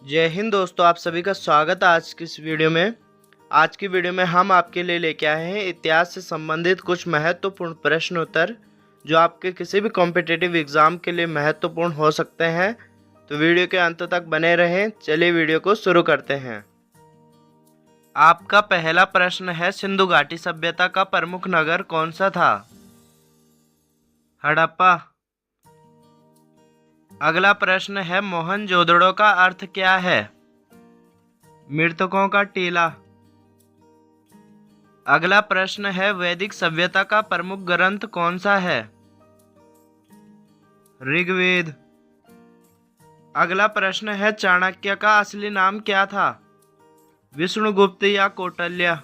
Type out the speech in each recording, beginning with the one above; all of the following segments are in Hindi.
जय हिंद दोस्तों, आप सभी का स्वागत है आज की इस वीडियो में। आज की वीडियो में हम आपके लिए लेके आए हैं इतिहास से संबंधित कुछ महत्वपूर्ण प्रश्न उत्तर जो आपके किसी भी कॉम्पिटिटिव एग्जाम के लिए महत्वपूर्ण हो सकते हैं। तो वीडियो के अंत तक बने रहें। चलिए वीडियो को शुरू करते हैं। आपका पहला प्रश्न है, सिंधु घाटी सभ्यता का प्रमुख नगर कौन सा था? हड़प्पा। अगला प्रश्न है, मोहनजोदड़ो का अर्थ क्या है? मृतकों का टीला। अगला प्रश्न है, वैदिक सभ्यता का प्रमुख ग्रंथ कौन सा है? ऋग्वेद। अगला प्रश्न है, चाणक्य का असली नाम क्या था? विष्णुगुप्त या कौटिल्य।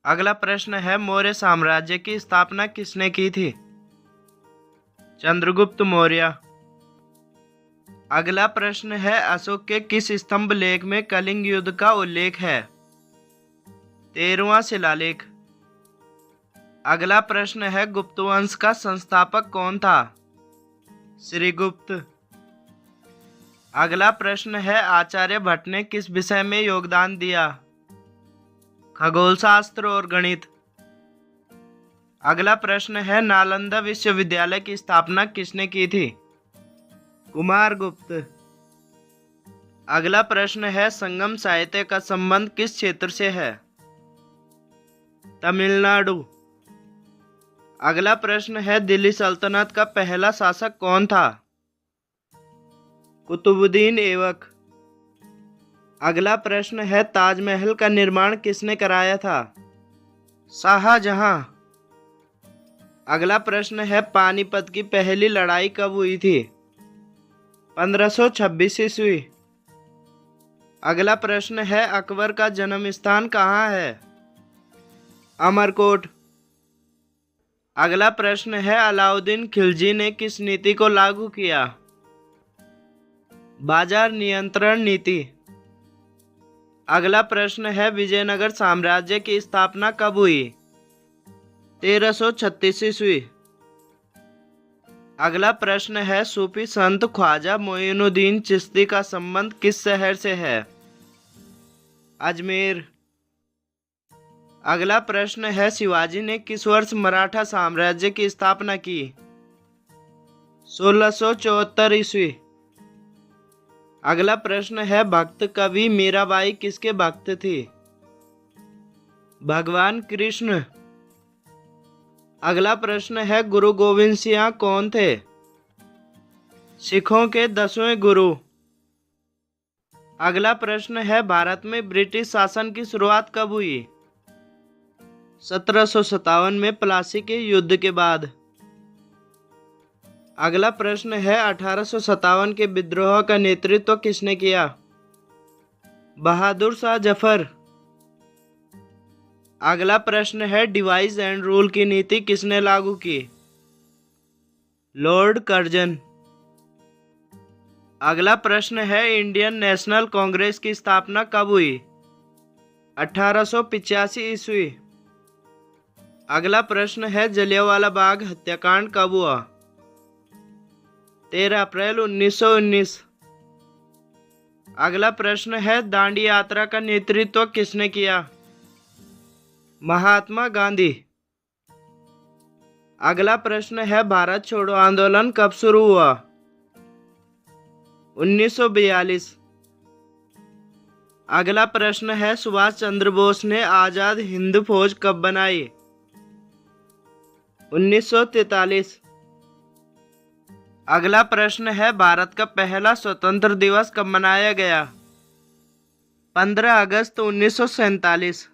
अगला प्रश्न है, मौर्य साम्राज्य की स्थापना किसने की थी? चंद्रगुप्त मौर्य। अगला प्रश्न है, अशोक के किस स्तंभ लेख में कलिंग युद्ध का उल्लेख है? 13वां शिलालेख। अगला प्रश्न है, गुप्त वंश का संस्थापक कौन था? श्रीगुप्त। अगला प्रश्न है, आचार्य भट्ट ने किस विषय में योगदान दिया? खगोल शास्त्र और गणित। अगला प्रश्न है, नालंदा विश्वविद्यालय की स्थापना किसने की थी? कुमारगुप्त। अगला प्रश्न है, संगम साहित्य का संबंध किस क्षेत्र से है? तमिलनाडु। अगला प्रश्न है, दिल्ली सल्तनत का पहला शासक कौन था? कुतुबुद्दीन ऐबक। अगला प्रश्न है, ताजमहल का निर्माण किसने कराया था? शाहजहां। अगला प्रश्न है, पानीपत की पहली लड़ाई कब हुई थी? 1526 ईस्वी। अगला प्रश्न है, अकबर का जन्म स्थान कहाँ है? अमरकोट। अगला प्रश्न है, अलाउद्दीन खिलजी ने किस नीति को लागू किया? बाजार नियंत्रण नीति। अगला प्रश्न है, विजयनगर साम्राज्य की स्थापना कब हुई? 1336 ईस्वी। अगला प्रश्न है, सूफी संत ख्वाजा मोइनुद्दीन चिश्ती का संबंध किस शहर से है? अजमेर। अगला प्रश्न है, शिवाजी ने किस वर्ष मराठा साम्राज्य की स्थापना की? 1674 ईस्वी। अगला प्रश्न है, भक्त कवि मीराबाई किसके भक्त थी? भगवान कृष्ण। अगला प्रश्न है, गुरु गोविंद सिंह कौन थे? सिखों के 10वें गुरु। अगला प्रश्न है, भारत में ब्रिटिश शासन की शुरुआत कब हुई? 1757 में प्लासी के युद्ध के बाद। अगला प्रश्न है, 1857 के विद्रोह का नेतृत्व किसने किया? बहादुर शाह जफर। अगला प्रश्न है, डिवाइड एंड रूल की नीति किसने लागू की? Lord Curzon. अगला प्रश्न है, इंडियन नेशनल कांग्रेस की स्थापना कब हुई? 1885 ईस्वी। अगला प्रश्न है, जलियांवाला बाग हत्याकांड कब हुआ? 13 अप्रैल 1919। अगला प्रश्न है, दांडी यात्रा का नेतृत्व किसने किया? महात्मा गांधी। अगला प्रश्न है, भारत छोड़ो आंदोलन कब शुरू हुआ? 1942। अगला प्रश्न है, सुभाष चंद्र बोस ने आजाद हिंद फौज कब बनाई? 1943। अगला प्रश्न है, भारत का पहला स्वतंत्र दिवस कब मनाया गया? 15 अगस्त 1947।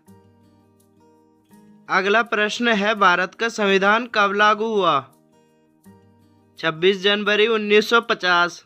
अगला प्रश्न है, भारत का संविधान कब लागू हुआ? 26 जनवरी 1950।